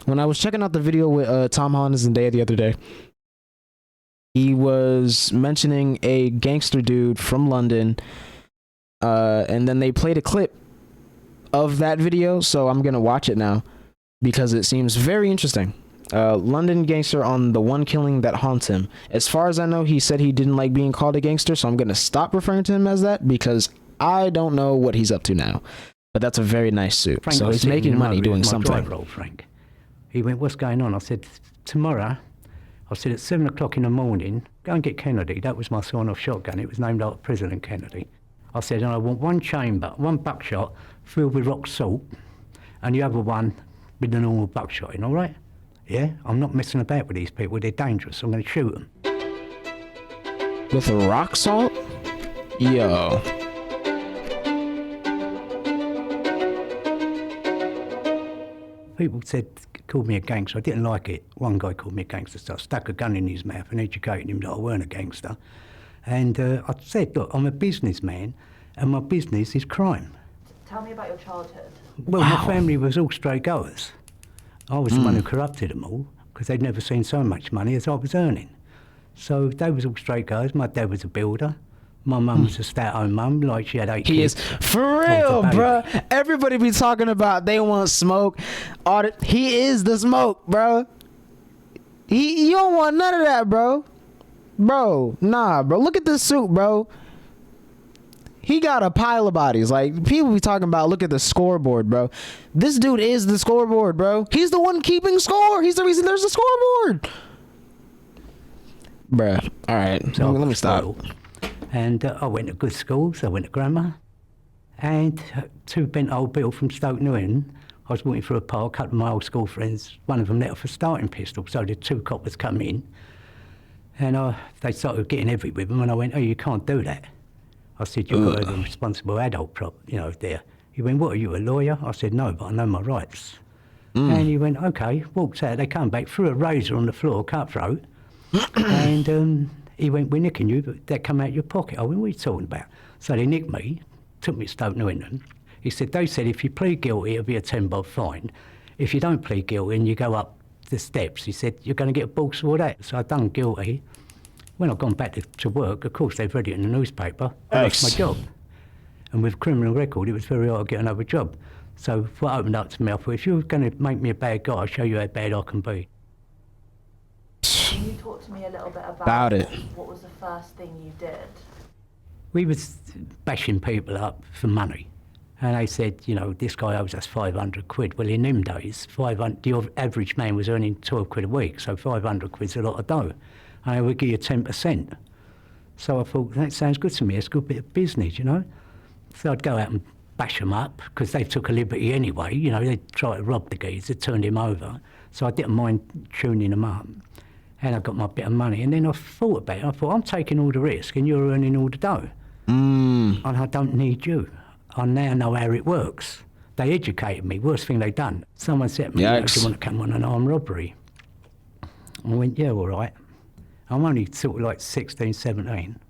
When I was checking out the video with Tom Holland and Zendaya the other day, he was mentioning a gangster dude from London, and then they played a clip of that video, so I'm gonna watch it now because it seems very interesting. London gangster on the one killing that haunts him. As far as I know, he said he didn't like being called a gangster, so I'm gonna stop referring to him as that because I don't know what he's up to now. But that's a very nice suit. Frank, so he's making money doing something. Role, Frank. He went, what's going on? I said, tomorrow, I said at 7 o'clock in the morning, go and get Kennedy. That was my sawn-off shotgun. It was named after President Kennedy. I said, and I want one chamber, one buckshot filled with rock salt, and the other one with the normal buckshot in, all right? Yeah? I'm not messing about with these people. They're dangerous. I'm going to shoot them. With rock salt? Yo. People called me a gangster. I didn't like it. One guy called me a gangster, so I stuck a gun in his mouth and educated him that I weren't a gangster. And I said, look, I'm a businessman, and my business is crime. Tell me about your childhood. Well, my family was all straight goers. I was the one who corrupted them all, because they'd never seen so much money as I was earning. So they was all straight goers. My dad was a builder. My mum was a stat-home mum, like she had 8 kids. He is for real, bro. Everybody be talking about they want smoke. He is the smoke, bro. You don't want none of that, bro. Bro, nah, bro. Look at this suit, bro. He got a pile of bodies. Like, people be talking about, look at the scoreboard, bro. This dude is the scoreboard, bro. He's the one keeping score. He's the reason there's a scoreboard. Bruh. All right. So let me stop. And I went to good schools. I went to grammar. And to bent old Bill from Stoke Newton, I was walking through a park, a couple of my old school friends, one of them let off a starting pistol, so the 2 coppers come in. And they started getting heavy with them, and I went, oh, you can't do that. I said, you've got to be a responsible adult, there. He went, what, are you, a lawyer? I said, no, but I know my rights. And he went, okay, walked out, they come back, threw a razor on the floor, cutthroat, and he went, we're nicking you, but that come out your pocket. I went, what are you talking about? So they nicked me, took me to Stoke Newington. He said, they said if you plead guilty, it'll be a 10 bob fine. If you don't plead guilty and you go up the steps, he said, you're going to get a box for that. So I done guilty. When I've gone back to work, of course, they've read it in the newspaper. I lost my job. And with a criminal record, it was very hard to get another job. So what opened up to me, I thought, if you're going to make me a bad guy, I'll show you how bad I can be. Can you talk to me a little bit about it? What was the first thing you did? We was bashing people up for money. And they said, this guy owes us 500 quid. Well, in them days, the average man was earning 12 quid a week, so 500 quid's a lot of dough. And I would give you 10%. So I thought, that sounds good to me. It's a good bit of business, So I'd go out and bash them up, because they took a liberty anyway. They'd try to rob the geezer, turned him over. So I didn't mind tuning them up. And I got my bit of money. And then I thought about it. I thought, I'm taking all the risk and you're earning all the dough. And I don't need you. I now know how it works. They educated me. Worst thing they done. Someone said to me, do you want to come on an armed robbery? I went, yeah, all right. I'm only sort of like 16, 17.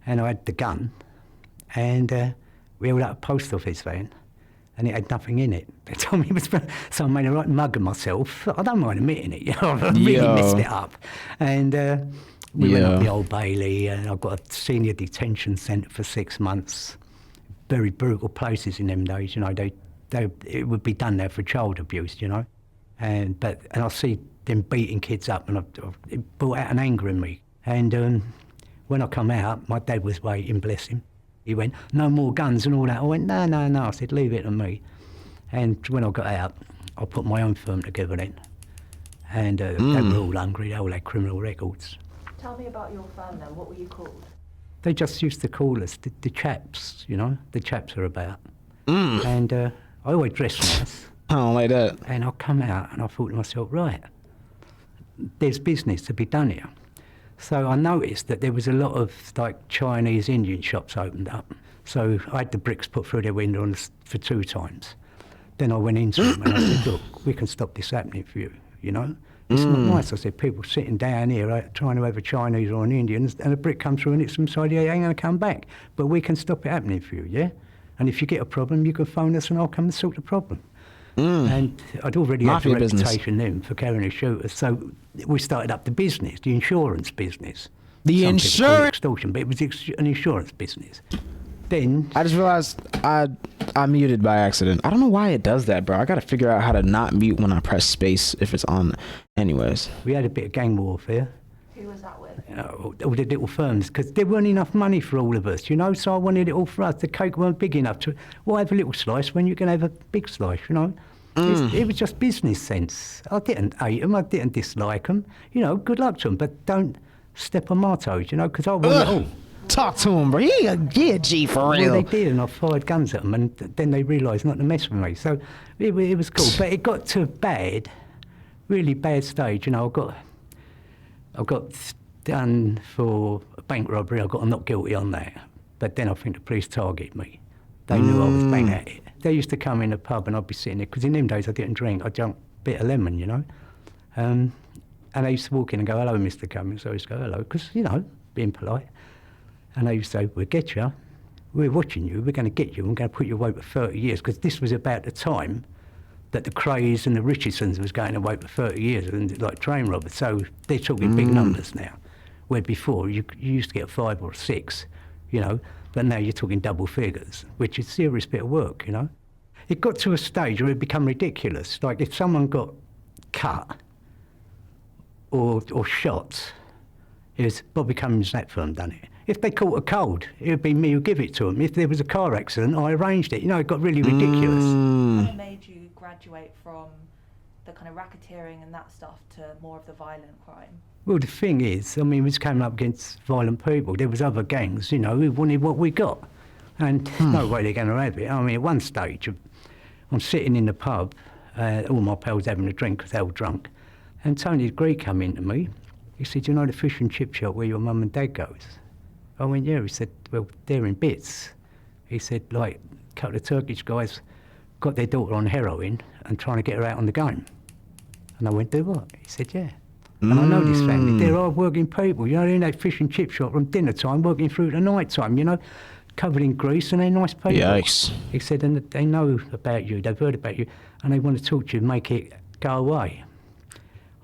And I had the gun. And we held up a post office van. And it had nothing in it. They told me it was... So I made a right mug of myself. I don't mind admitting it. I really messed it up. And we went up the Old Bailey, and I got a senior detention centre for 6 months. Very brutal places in them days, it would be done there for child abuse, And I see them beating kids up, and it brought out an anger in me. And when I come out, my dad was waiting, bless him. He went, no more guns and all that. I went, no. I said, leave it to me. And when I got out, I put my own firm together then. And they were all hungry, they all had criminal records. Tell me about your firm then, what were you called? They just used to call us the chaps, the chaps are about. And I always dressed nice. I don't like that. And I come out and I thought to myself, right, there's business to be done here. So I noticed that there was a lot of Chinese Indian shops opened up. So I had the bricks put through their window for 2 times. Then I went into them and I said, look, we can stop this happening for you, It's not nice. I said, people sitting down here trying to have a Chinese or an Indian, and a brick comes through and it's inside here, it ain't going to come back. But we can stop it happening for you, yeah? And if you get a problem, you can phone us and I'll come and sort the problem. And I'd already Mafia had a business. reputation then for carrying a shooter. So we started up the business, the insurance business. The Some people call it insurance. extortion, but it was an insurance business. Then I just realized I muted by accident. I don't know why it does that, bro. I gotta figure out how to not mute when I press space if it's on. Anyways. we had a bit of gang warfare. Who was that with? All the little firms, because there weren't enough money for all of us, you know, so I wanted it all for us. The cake weren't big enough to, well, have a little slice when you can have a big slice, you know. It was just business sense. I didn't hate them, I didn't dislike them, you know, good luck to them, but don't step on my toes, you know, because I want it all. Talk to him, bro. Yeah, G for real. Well, they did, and I fired guns at them, and then they realised not to mess with me, so it was cool. But it got to a bad, really bad stage, you know. I got done for a bank robbery. I got not guilty on that. But then I think the police targeted me. They knew I was bang at it. They used to come in the pub and I'd be sitting there, because in them days I didn't drink. I drank a bit of lemon, you know. And they used to walk in and go, hello, Mr. Cummins. So I used to go, hello, because, you know, being polite. And they used to say, we'll get you. We're watching you. We're going to get you. We're going to put you away for 30 years. Because this was about the time that the Crays and the Richardsons was going away for 30 years, and like train robbers. So they're talking big numbers now. Where before you used to get 5 or 6, you know, but now you're talking double figures, which is a serious bit of work, you know. It got to a stage where it became ridiculous. Like if someone got cut or shot, it was Bobby Cummins' that firm done it. If they caught a cold, it would be me who give it to them. If there was a car accident, I arranged it. You know, it got really ridiculous. What made you graduate from the kind of racketeering and that stuff to more of the violent crime? Well, the thing is, I mean, we was coming up against violent people. There was other gangs, you know, who wanted what we got. And no way they're going to have it. I mean, at one stage, I'm sitting in the pub, all my pals having a drink because they were drunk. And Tony the Greek come in to me. He said, you know the fish and chip shop where your mum and dad goes? I went, yeah. He said, well, they're in bits. He said, like, a couple of Turkish guys got their daughter on heroin and trying to get her out on the game. And I went, do what? He said, yeah. And I know this family. They're hard working people. You know, they're in that fish and chip shop from dinner time, working through to night time, you know, covered in grease, and they're nice people. Yikes. He said, and they know about you, they've heard about you, and they want to talk to you, make it go away.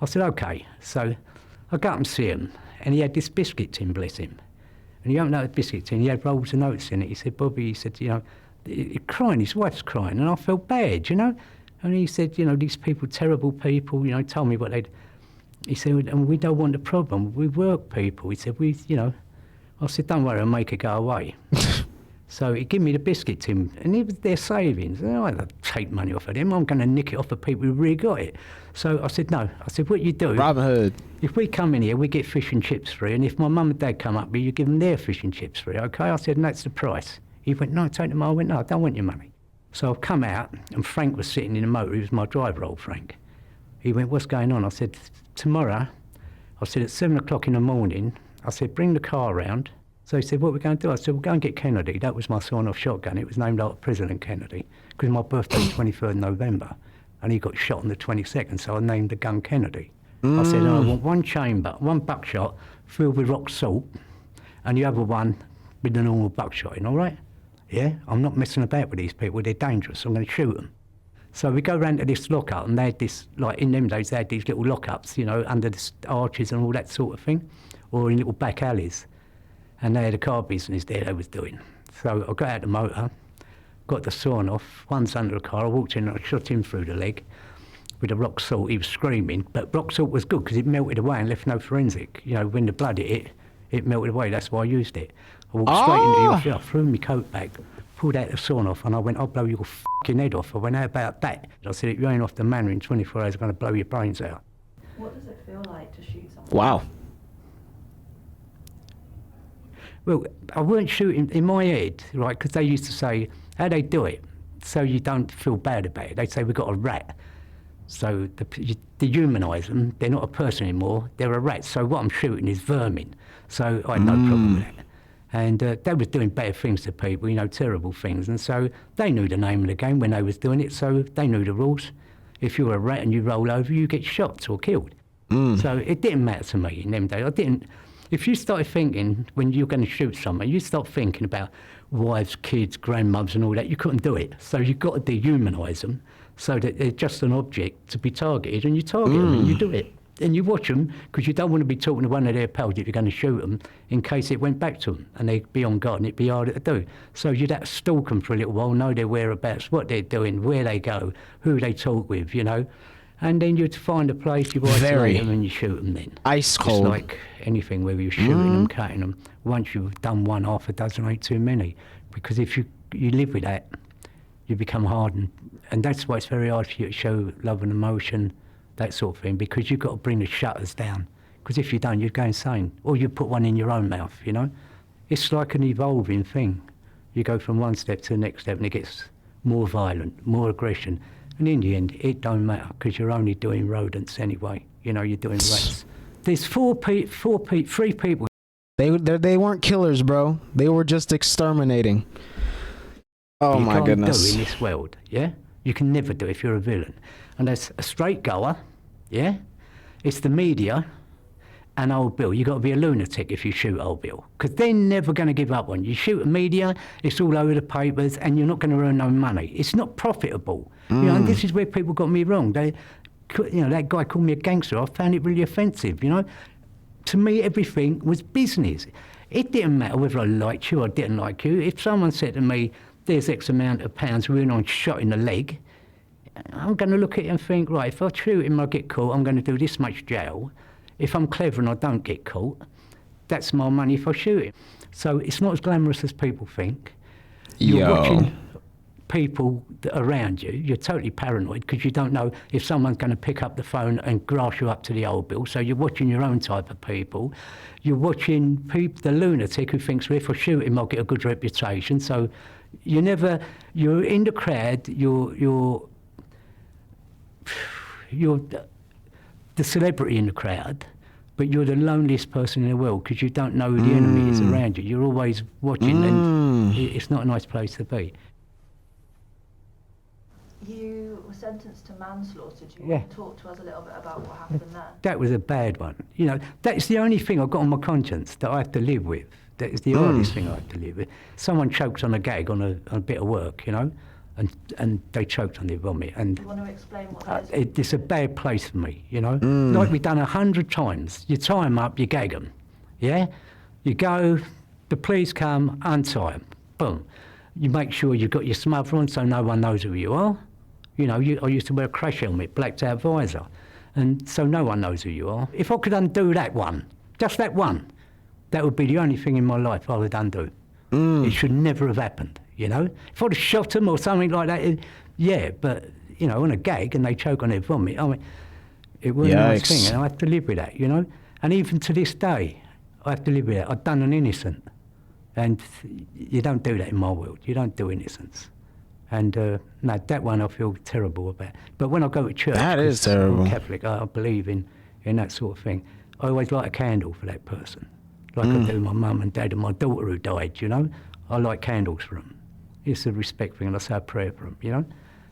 I said, okay. So I got up and see him, and he had this biscuit tin, bless him. And he opened up the biscuit tin, he had rolls of notes in it. He said, Bobby, he said, you know, he's crying, his wife's crying, and I felt bad, you know. And he said, you know, these people, terrible people, you know, told me what they'd... He said, and we don't want a problem. We work people. He said, you know. I said, don't worry, I'll make it go away. So he gave me the biscuit tin, and it was their savings. And I don't take money off of them. I'm going to nick it off of people who really got it. So I said, no. I said, what you do... Robin Hood. If we come in here, we get fish and chips free, and if my mum and dad come up here, you give them their fish and chips free, OK? I said, and that's the price. He went, no, take them. I went, no, I don't want your money. So I've come out, and Frank was sitting in the motor. He was my driver, old Frank. He went, what's going on? I said, tomorrow, I said, at 7 o'clock in the morning, I said, bring the car round. So he said, what are we going to do? I said, we'll go and get Kennedy. That was my sawn-off shotgun. It was named after President Kennedy, because my birthday's 23rd November, and he got shot on the 22nd, so I named the gun Kennedy. I said, I want one chamber, one buckshot filled with rock salt, and the other one with the normal buckshot in, all right? Yeah, I'm not messing about with these people. They're dangerous. I'm going to shoot them. So we go round to this lockup, and they had this, like in them days, they had these little lockups, you know, under the arches and all that sort of thing, or in little back alleys. And they had a car business there they was doing. So I got out the motor, got the sawn off, one's under the car, I walked in and I shot him through the leg with the rock salt. He was screaming, but rock salt was good because it melted away and left no forensic. You know, when the blood hit it, it melted away, that's why I used it. I walked straight into the office, I threw my coat back, pulled out the sawn off, and I went, I'll blow your fucking head off. I went, how about that? I said, if you ain't off the manor in 24 hours, I'm going to blow your brains out. What does it feel like to shoot someone? Wow. Well, I weren't shooting in my head, right, because they used to say, how they do it, so you don't feel bad about it. They'd say, we've got a rat. So you dehumanise them, they're not a person anymore, they're a rat. So what I'm shooting is vermin. So I had no problem with that. And they was doing better things to people, you know, terrible things. And so they knew the name of the game when they was doing it, so they knew the rules. If you're a rat and you roll over, you get shot or killed. So it didn't matter to me in them days. I didn't. If you started thinking when you're going to shoot someone, you start thinking about wives, kids, grandmothers and all that, you couldn't do it. So you've got to dehumanise them. so that they're just an object to be targeted, and you target them and you do it. And you watch them because you don't want to be talking to one of their pals if you're going to shoot them in case it went back to them and they'd be on guard and it'd be harder to do. So you'd have to stalk them for a little while, know their whereabouts, what they're doing, where they go, who they talk with, you know. And then you'd find a place, you isolate them and you shoot them then. Ice cold. It's like anything where you're shooting them, cutting them. Once you've done one, half a dozen ain't too many. Because if you live with that, you become hardened. And that's why it's very hard for you to show love and emotion, that sort of thing, because you've got to bring the shutters down. Because if you don't, you'd go insane. Or you put one in your own mouth, you know? It's like an evolving thing. You go from one step to the next step and it gets more violent, more aggression. And in the end, it don't matter because you're only doing rodents anyway. You know, you're doing rats. There's three people. They weren't killers, bro. They were just exterminating. Oh my goodness. You can't do in this world, yeah? You can never do if you're a villain. And there's a straight goer, yeah? It's the media and Old Bill. You've got to be a lunatic if you shoot Old Bill, because they're never going to give up on you. You shoot the media, it's all over the papers, and you're not going to earn no money. It's not profitable. You know, and this is where people got me wrong. They, you know, that guy called me a gangster. I found it really offensive, you know? To me, everything was business. It didn't matter whether I liked you or didn't like you. If someone said to me, there's X amount of pounds, we're on shot in the leg, I'm going to look at it and think, right, if I shoot him, I get caught, I'm going to do this much jail. If I'm clever and I don't get caught, that's my money if I shoot him. So it's not as glamorous as people think. You're watching people around you. You're totally paranoid because you don't know if someone's going to pick up the phone and grass you up to the Old Bill. So you're watching your own type of people. You're watching the lunatic who thinks, well, if I shoot him, I'll get a good reputation. So you're in the crowd, you're the celebrity in the crowd, but you're the loneliest person in the world because you don't know who the enemy is around you. You're always watching, and it's not a nice place to be. You were sentenced to manslaughter. Do you want to talk to us a little bit about what happened there? That was a bad one. You know, that's the only thing I've got on my conscience that I have to live with. That is the hardest thing I have to live with. Someone choked on a gag on a bit of work, you know, and they choked on their vomit. And do you want to explain what that is? It's a bad place for me, you know. Like we've done 100 times. You tie them up, you gag them, yeah? You go, the police come, untie them, boom. You make sure you've got your smother on so no one knows who you are. You know, I used to wear a crash helmet, blacked out visor, and so no one knows who you are. If I could undo that one, just that one, that would be the only thing in my life I would undo. It should never have happened, you know? If I'd have shot them or something like that, yeah, but, you know, on a gag and they choke on their vomit, I mean, it wasn't a nice thing, and I have to live with that, you know? And even to this day, I have to live with that. I've done an innocent, and you don't do that in my world. You don't do innocence. And no, that one I feel terrible about. But when I go to church, that is terrible. I'm Catholic, I believe in that sort of thing. I always light a candle for that person, like I do my mum and dad and my daughter who died, you know. I light candles for them. It's a respect thing, and I say a prayer for them, you know.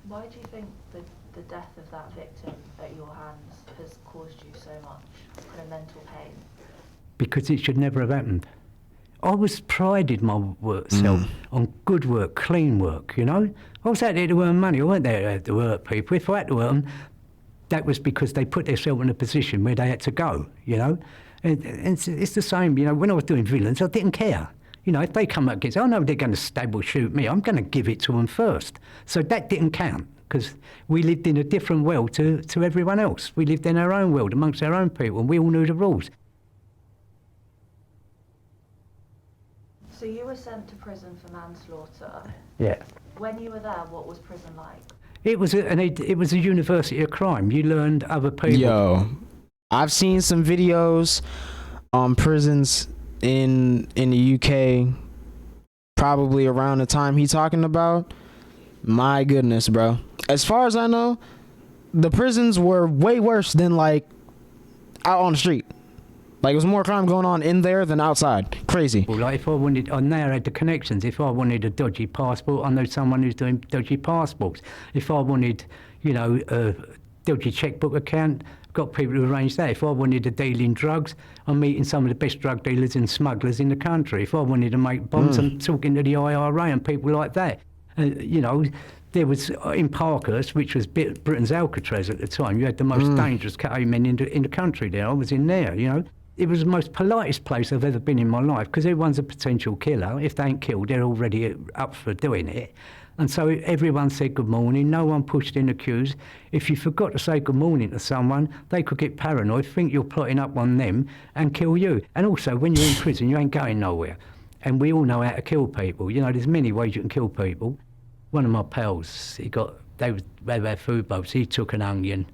Why do you think the death of that victim at your hands has caused you so much kind of mental pain? Because it should never have happened. I was prided my work self on good work, clean work, you know. I was out there to earn money. I weren't there to hurt people. If I had to earn, that was because they put themselves in a position where they had to go, you know. And it's the same, you know, when I was doing villains, I didn't care. You know, if they come up against, I know they're going to stab or shoot me, I'm going to give it to them first. So that didn't count, because we lived in a different world to everyone else. We lived in our own world, amongst our own people, and we all knew the rules. So you were sent to prison for manslaughter. Yeah. When you were there, what was prison like? It was a university of crime. You learned other people. Yo, I've seen some videos on prisons in the UK, probably around the time he's talking about. My goodness, bro. As far as I know, the prisons were way worse than like out on the street. Like, it was more crime going on in there than outside. Crazy. Well, like, if I wanted, I now had the connections. If I wanted a dodgy passport, I know someone who's doing dodgy passports. If I wanted, you know, a dodgy checkbook account, I've got people who arrange that. If I wanted to deal in drugs, I'm meeting some of the best drug dealers and smugglers in the country. If I wanted to make bombs, I'm talking to the IRA and people like that. You know, there was, in Parkhurst, which was Britain's Alcatraz at the time, you had the most dangerous KA men in the country there. I was in there, you know. It was the most politest place I've ever been in my life, because everyone's a potential killer. If they ain't killed, they're already up for doing it. And so everyone said good morning, no one pushed in the queues. If you forgot to say good morning to someone, they could get paranoid, think you're plotting up on them and kill you. And also, when you're in prison, you ain't going nowhere. And we all know how to kill people. You know, there's many ways you can kill people. One of my pals, they had food boats, he took an onion,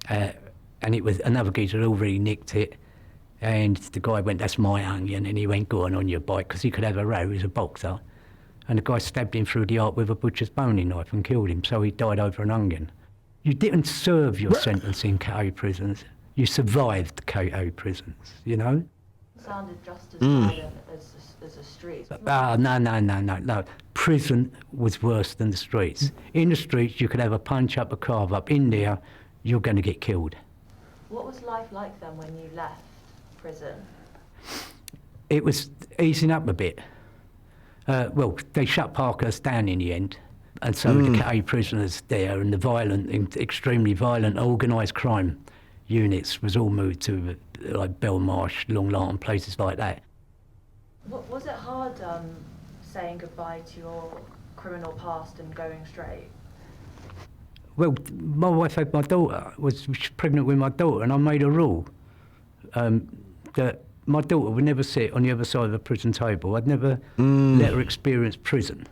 and it was another geezer had already nicked it. And the guy went, that's my onion, and he went, go on your bike, because he could have a row, he was a boxer. And the guy stabbed him through the heart with a butcher's boning knife and killed him, so he died over an onion. You didn't serve your sentence in KA prisons, you survived KA prisons, you know? It sounded just as violent as the streets. No. Prison was worse than the streets. In the streets, you could have a punch up, a carve up. In there, you're going to get killed. What was life like then when you left prison? It was easing up a bit. Well, they shut Parkhurst down in the end, and so the KA prisoners there and the violent, extremely violent, organised crime units was all moved to like Belmarsh, Long Lartin, places like that. Was it hard saying goodbye to your criminal past and going straight? Well, my wife had my daughter, was pregnant with my daughter, and I made a rule that my daughter would never sit on the other side of a prison table. I'd never let her experience prison.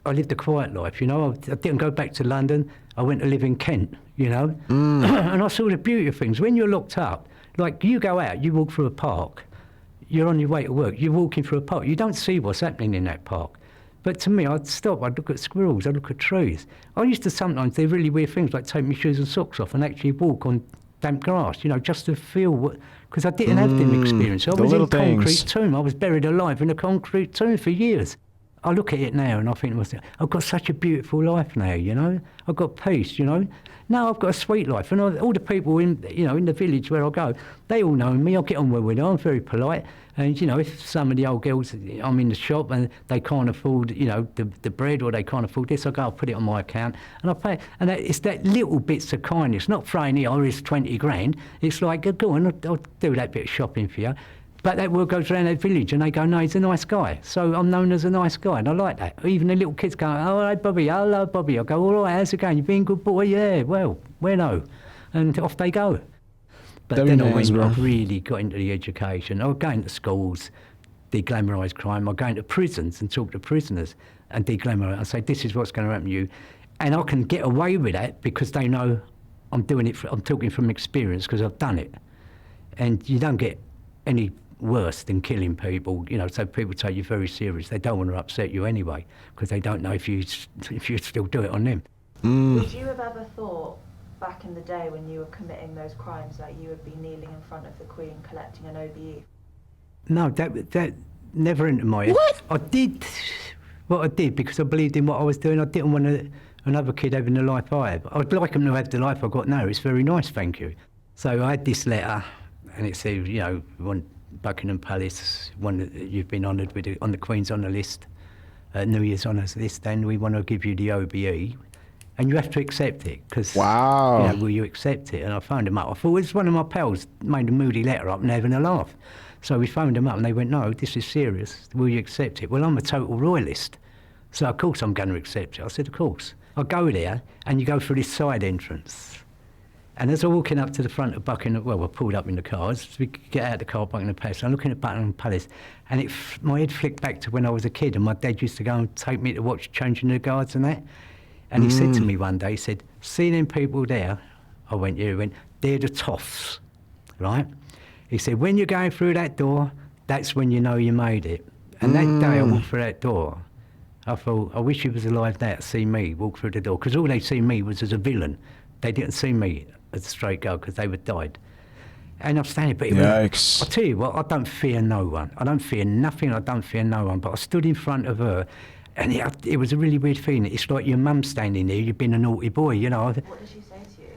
I lived a quiet life, you know. I didn't go back to London. I went to live in Kent, you know. And I saw the beauty of things. When you're locked up, like you go out, you walk through a park, you're on your way to work, you're walking through a park. You don't see what's happening in that park. But to me, I'd stop, I'd look at squirrels, I'd look at trees. I used to sometimes do really weird things, like take my shoes and socks off and actually walk on damp grass, you know, just to feel what, because I didn't have them experiences. I was in a concrete tomb. I was buried alive in a concrete tomb for years. I look at it now and I think to myself, I've got such a beautiful life now, you know. I've got peace, you know. Now I've got a sweet life. And all the people in the village where I go, they all know me. I get on well with them. I'm very polite. And, you know, if some of the old girls, I'm in the shop and they can't afford, you know, the bread, or they can't afford this, I go, I'll put it on my account and I pay. And it's that little bits of kindness, not throwing it, here's 20 grand. It's like, go on, I'll do that bit of shopping for you. But that word goes around that village and they go, no, he's a nice guy. So I'm known as a nice guy, and I like that. Even the little kids go, oh, hey, Bobby, hello, Bobby. I go, all right, how's it going? You been a good boy? Yeah, well, no. And off they go. But then I really got into the education. I was going to schools, de-glamorise crime. I was going to prisons and talk to prisoners and de-glamorise. I say, this is what's going to happen to you. And I can get away with that because they know I'm doing it, I'm talking from experience because I've done it. And you don't get any worse than killing people, you know, so people take you very serious. They don't want to upset you anyway because they don't know if you still do it on them. Would you have ever thought back in the day when you were committing those crimes that you would be kneeling in front of the Queen collecting an OBE? No, that never entered my head. What? I did what I did because I believed in what I was doing. I didn't want another kid having the life I have. I'd like them to have the life I got now. It's very nice, thank you. So I had this letter and it said, you know, Buckingham Palace, one that you've been honoured with, on the Queen's honour list, New Year's honours list, and we want to give you the OBE, and you have to accept it, because, wow, you know, will you accept it? And I phoned them up. I thought it was one of my pals made a moody letter up and having a laugh. So we phoned them up and they went, no, this is serious, will you accept it? Well, I'm a total royalist, so of course I'm going to accept it. I said, of course. I go there and you go through this side entrance. And as I'm walking up to the front of Buckingham, well, I pulled up in the car, as we get out of the car, Buckingham Palace, I'm looking at Buckingham Palace, and my head flicked back to when I was a kid, and my dad used to go and take me to watch changing the guards and that. And he said to me one day, he said, see them people there? I went, yeah, he went, they're the toffs, right? He said, when you're going through that door, that's when you know you made it. And that day I walked through that door, I thought, I wish he was alive there to see me walk through the door, because all they'd seen me was as a villain. They didn't see me as a straight girl because they would died. And I'm standing, but yikes. I'll tell you what, I don't fear no one. I don't fear nothing, I don't fear no one. But I stood in front of her, and it was a really weird feeling. It's like your mum standing there, you've been a naughty boy, you know. What did she say to you?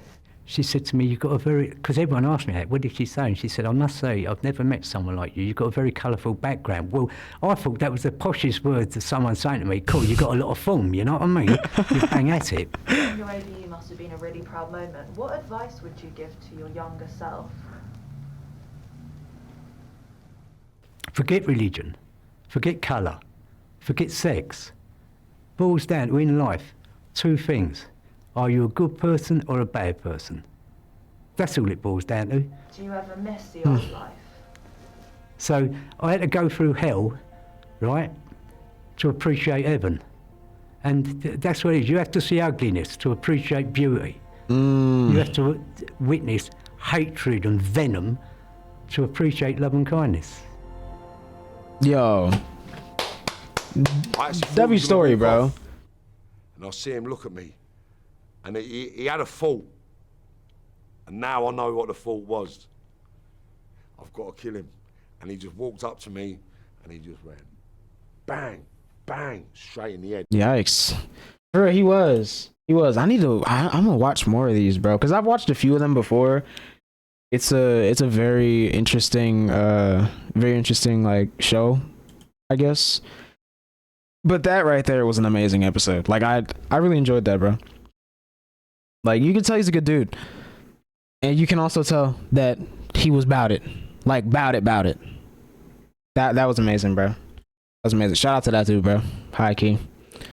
She said to me, "You've got a very..." Because everyone asked me that. What did she say? And she said, "I must say, I've never met someone like you. You've got a very colourful background." Well, I thought that was the poshest words of someone saying to me, "Cool, you've got a lot of form." You know what I mean? You bang at it. Your OBE must have been a really proud moment. What advice would you give to your younger self? Forget religion. Forget colour. Forget sex. Boils down to, in life, two things. Are you a good person or a bad person? That's all it boils down to. Do you ever miss the old life? So I had to go through hell, right, to appreciate heaven. And that's what it is. You have to see ugliness to appreciate beauty. You have to witness hatred and venom to appreciate love and kindness. Yo, W story, bro. And I see him look at me, and he had a thought, and now I know what the thought was. I've got to kill him. And he just walked up to me, and he just went, bang, bang, straight in the head. Yikes. Bro, he was. I'm gonna watch more of these, bro, because I've watched a few of them before. It's a very interesting like show, I guess. But that right there was an amazing episode. Like I really enjoyed that, bro. Like you can tell he's a good dude. And you can also tell that he was about it. Like about it. That was amazing, bro. That was amazing. Shout out to that dude, bro. High key.